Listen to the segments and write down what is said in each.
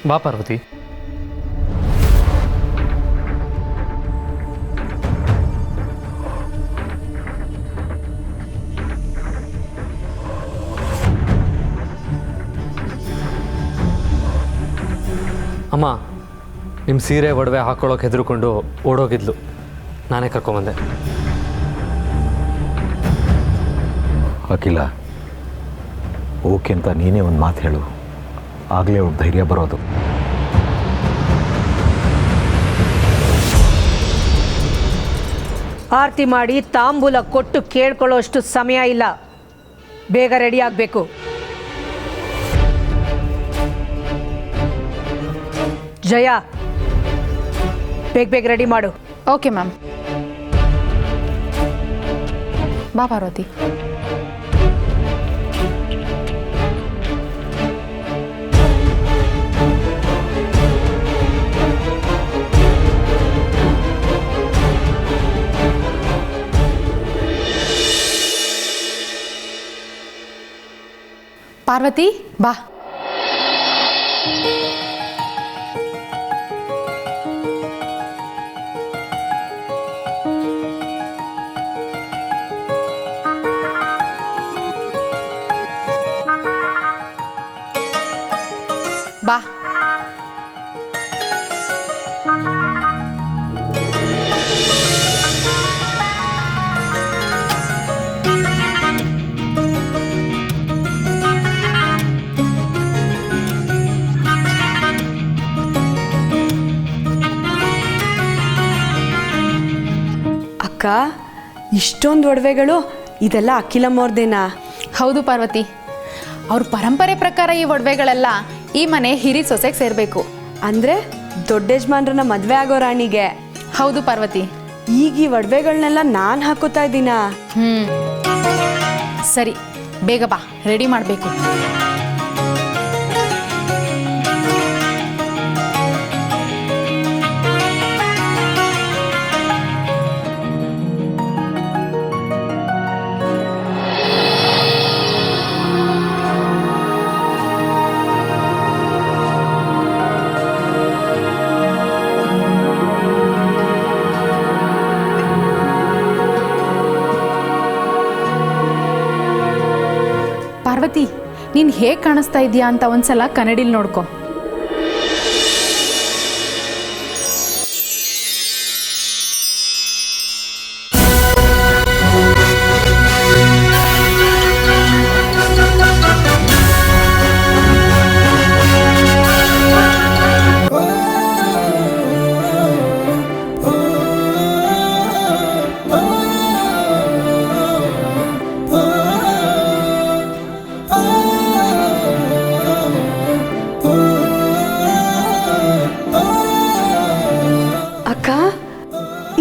ಬಾ ಪಾರ್ವತಿ. ಅಮ್ಮ, ನಿಮ್ಮ ಸೀರೆ ಒಡವೆ ಹಾಕ್ಕೊಳ್ಳೋಕೆ ಹೆದರ್ಕೊಂಡು ಓಡೋಗಿದ್ಲು. ನಾನೇ ಕರ್ಕೊಂಬಂದೆ. ಅಖಿಲ, ಓಕೆ ಅಂತ ನೀನೇ ಒಂದು ಮಾತು ಹೇಳು, ಆಗಲೇ ಅವ್ರ ಧೈರ್ಯ ಬರೋದು. ಆರತಿ ಮಾಡಿ ತಾಂಬೂಲ ಕೊಟ್ಟು ಕೇಳ್ಕೊಳ್ಳೋಷ್ಟು ಸಮಯ ಇಲ್ಲ. ಬೇಗ ರೆಡಿ ಆಗಬೇಕು. ಜಯ, ಬೇಗ ಬೇಗ ರೆಡಿ ಮಾಡು. Okay ma'am. ಬಾ ಪಾರ್ವತಿ. ಪಾರ್ವತಿ ಬಾ. ಬಾ. ಅಕ್ಕ, ಇಷ್ಟೊಂದು ಒಡವೆಗಳು, ಇದೆಲ್ಲ ಅಖಿಲಮ್ಮವ್ರದೇನಾ? ಹೌದು ಪಾರ್ವತಿ, ಅವ್ರ ಪರಂಪರೆ ಪ್ರಕಾರ ಈ ಒಡವೆಗಳೆಲ್ಲ ಈ ಮನೆ ಹಿರಿ ಸೊಸೆಗೆ ಸೇರಬೇಕು. ಅಂದರೆ ದೊಡ್ಡ ಯಜಮಾನ್ರನ್ನ ಮದುವೆ ಆಗೋ ರಾಣಿಗೆ? ಹೌದು ಪಾರ್ವತಿ. ಈಗ ಈ ಒಡವೆಗಳನ್ನೆಲ್ಲ ನಾನು ಹಾಕೋತಾ ಇದ್ದೀನಾ? ಸರಿ, ಬೇಗ ಬಾ, ರೆಡಿ ಮಾಡಬೇಕು. ಪಾರ್ವತಿ, ನೀನು ಹೇಗೆ ಕಾಣಿಸ್ತಾ ಇದೆಯಾ ಅಂತ ಒಂದ್ಸಲ ಕನ್ನಡಿಲಿ ನೋಡ್ಕೊ.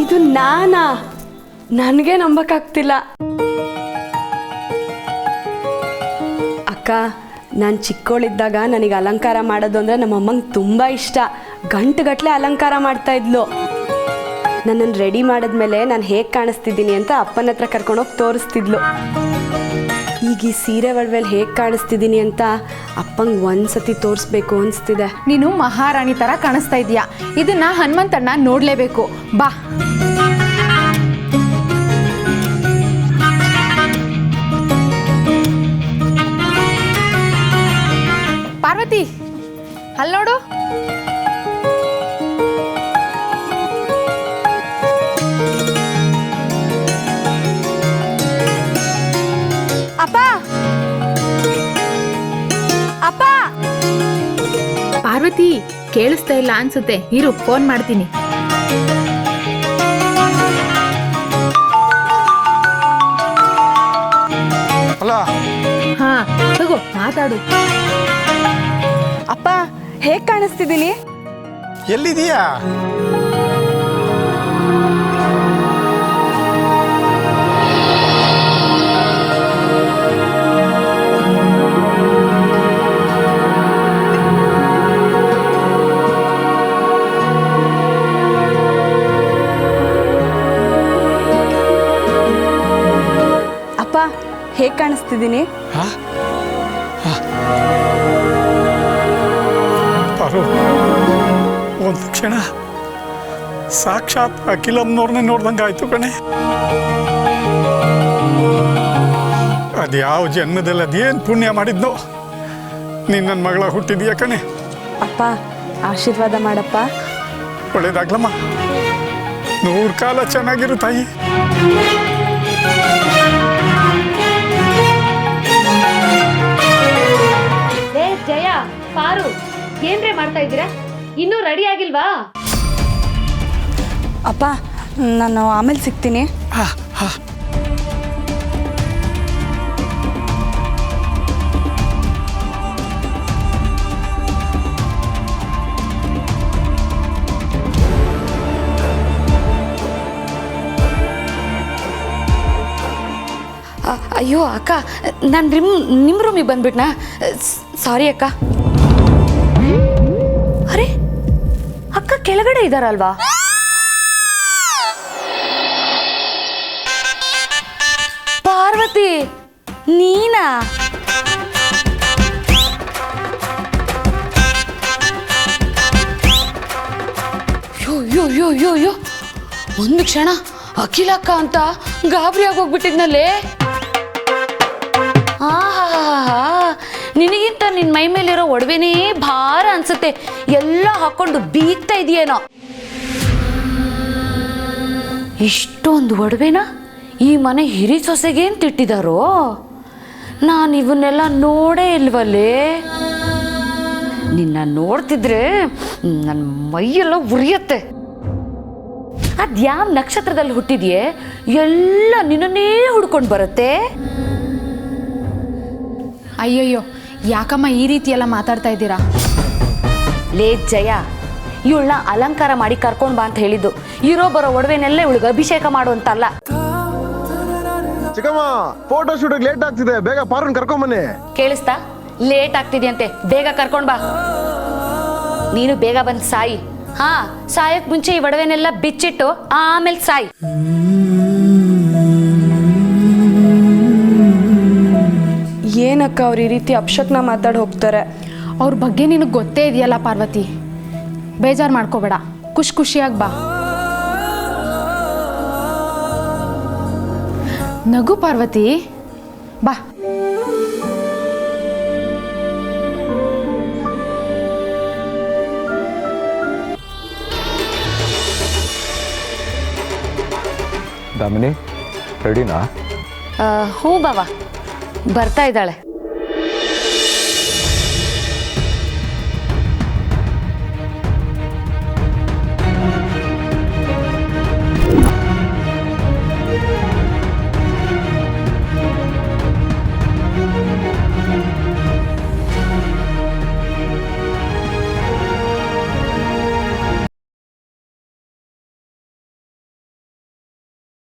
ಇದು ನಾನಾ? ನನಗೆ ನಂಬಕ್ಕಾಗ್ತಿಲ್ಲ. ಅಕ್ಕ, ನಾನು ಚಿಕ್ಕವಳಿದ್ದಾಗ ನನಗೆ ಅಲಂಕಾರ ಮಾಡೋದು ಅಂದರೆ ನಮ್ಮಮ್ಮಂಗೆ ತುಂಬ ಇಷ್ಟ. ಗಂಟುಗಟ್ಟಲೆ ಅಲಂಕಾರ ಮಾಡ್ತಾ ಇದ್ಲು. ನನ್ನನ್ನು ರೆಡಿ ಮಾಡಿದ್ಮೇಲೆ ನಾನು ಹೇಗೆ ಕಾಣಿಸ್ತಿದ್ದೀನಿ ಅಂತ ಅಪ್ಪನ ಹತ್ರ ಕರ್ಕೊಂಡೋಗಿ ತೋರಿಸ್ತಿದ್ಲು. ಈಗ ಈ ಸೀರೆ ಒಡವೆಲಿ ಹೇಗೆ ಕಾಣಿಸ್ತಿದ್ದೀನಿ ಅಂತ ಅಪ್ಪಂಗೆ ಒಂದ್ಸತಿ ತೋರಿಸ್ಬೇಕು ಅನಿಸ್ತಿದೆ. ನೀನು ಮಹಾರಾಣಿ ಥರ ಕಾಣಿಸ್ತಾ ಇದೀಯಾ. ಇದನ್ನ ಹನುಮಂತಣ್ಣ ನೋಡಲೇಬೇಕು. ಬಾ. ಪಾರ್ವತಿ, ಅಲ್ಲಿ ನೋಡು. ಅಪ್ಪ, ಅಪ್ಪ. ಪಾರ್ವತಿ, ಕೇಳಿಸ್ತಾ ಇಲ್ಲ ಅನ್ಸುತ್ತೆ, ಇರು ಫೋನ್ ಮಾಡ್ತೀನಿ. ಹಾ, ತಗೋ ಮಾತಾಡು. ಅಪ್ಪ, ಹೇಗೆ ಕಾಣಿಸ್ತಿದ್ದೀನಿ? ಎಲ್ಲಿದೀಯಾ? ಅಪ್ಪ, ಹೇಗೆ ಕಾಣಿಸ್ತಿದ್ದೀನಿ? ಪಾರು, ಒಂದು ಕ್ಷಣ ಸಾಕ್ಷಾತ್ ಅಖಿಲಮ್ಮನವ್ರನ್ನೇ ನೋಡ್ದಂಗೆ ಆಯ್ತು ಕಣೆ. ಅದ್ಯಾವ ಜನ್ಮದಲ್ಲಿ ಅದೇನು ಪುಣ್ಯ ಮಾಡಿದ್ನೋ ನೀನು ನನ್ನ ಮಗಳ ಹುಟ್ಟಿದೀಯ ಕಣೆ. ಅಪ್ಪ ಆಶೀರ್ವಾದ ಮಾಡಪ್ಪ. ಒಳ್ಳೇದಾಗ್ಲಮ್ಮ, 100 ಕಾಲ ಚೆನ್ನಾಗಿರು ತಾಯಿ. ಜಯ, ಪಾರು, ಏನ್ರೇ ಮಾಡ್ತಾ ಇದ್ದೀರಾ? ಇನ್ನೂ ರೆಡಿ ಆಗಿಲ್ವಾ? ಅಪ್ಪ ನಾನು ಆಮೇಲೆ ಸಿಗ್ತೀನಿ. ಅಯ್ಯೋ ಅಕ್ಕ, ನಾನು ನಿಮ್ಮ ರೂಮಿಗೆ ಬಂದ್ಬಿಟ್ನಾ? ಸಾರಿ ಅಕ್ಕ. ಅರೆ, ಅಕ್ಕ ಕೆಳಗಡೆ ಇದ್ದಾರಲ್ವಾ? ಪಾರ್ವತಿ, ನೀನಾ? ಯೋ ಒಂದು ಕ್ಷಣ ಅಖಿಲ ಅಕ್ಕ ಅಂತ ಗಾಬರಿ ಆಗೋಗ್ಬಿಟ್ಟಿದ್ನಲ್ಲೇ. ನಿನಗಿಂತ ನಿನ್ನ ಮೈ ಮೇಲಿರೋ ಒಡವೆನೇ ಭಾರ ಅನ್ಸುತ್ತೆ. ಎಲ್ಲ ಹಾಕೊಂಡು ಬೀಗ್ತಾ ಇದೆಯೇನೋ. ಇಷ್ಟೊಂದು ಒಡವೆನ ಈ ಮನೆ ಹಿರಿ ಸೊಸೆಗೇನು ತಿಟ್ಟಿದಾರೋ? ನಾನು ಇವನ್ನೆಲ್ಲ ನೋಡೇ ಇಲ್ವಲ್ಲೇ. ನಿನ್ನ ನೋಡ್ತಿದ್ರೆ ನನ್ನ ಮೈಯೆಲ್ಲ ಉರಿಯತ್ತೆ. ಅದ್ಯಾವ ನಕ್ಷತ್ರದಲ್ಲಿ ಹುಟ್ಟಿದ್ಯೆ? ಎಲ್ಲ ನಿನ್ನನ್ನೇ ಹುಡ್ಕೊಂಡು ಬರುತ್ತೆ. ಅಯ್ಯಯ್ಯೋ, ಯಾಕಮ್ಮ ಈ ರೀತಿ ಎಲ್ಲ ಮಾತಾಡ್ತಾ ಇದ್ದೀರಾ? ಲೇ ಜಯ, ಇವಳನ್ನ ಅಲಂಕಾರ ಮಾಡಿ ಕರ್ಕೊಂಡು ಬಾ ಅಂತ ಹೇಳಿದ್ದು. ಇರೋ ಬರೋ ಒಡವೆನೆಲ್ಲ ಇವಳಿಗೆ ಅಭಿಷೇಕ ಮಾಡು ಅಂತಲ್ಲ. ಚಿಕ್ಕಮ್ಮ, ಫೋಟೋ ಶೂಟಿಗೆ ಲೇಟ್ ಆಗ್ತಿದೆ, ಬೇಗ ಪಾರನ್ ಕರ್ಕೊಂಬನ್ನಿ. ಕೇಳಿಸ್ತಾ? ಲೇಟ್ ಆಗ್ತಿದ್ಯಂತೆ, ಬೇಗ ಕರ್ಕೊಂಡು ಬಾ. ನೀನು ಬೇಗ ಬಂದು ಸಾಯಿ. ಹಾ, ಸಾಯಕ್ ಮುಂಚೆ ಈ ಒಡವೆನೆಲ್ಲ ಬಿಚ್ಚಿಟ್ಟು ಆಮೇಲೆ ಸಾಯಿ. ಏನಕ್ಕ ಅವ್ರು ಈ ರೀತಿ ಅಪಶಕ್ನ ಮಾತಾಡಿ ಹೋಗ್ತಾರೆ? ಅವ್ರ ಬಗ್ಗೆ ನಿನಗೆ ಗೊತ್ತೇ ಇದೆಯಲ್ಲ ಪಾರ್ವತಿ. ಬೇಜಾರು ಮಾಡ್ಕೋಬೇಡ, ಖುಷಿಯಾಗಿ ಬಾ. ನಗು ಪಾರ್ವತಿ, ಬಾ. ದಾಮಿನಿ, ರೆಡಿನಾ? ಹ್ಞೂ ಬಾವ, ಬರ್ತಾ ಇದ್ದಾಳೆ.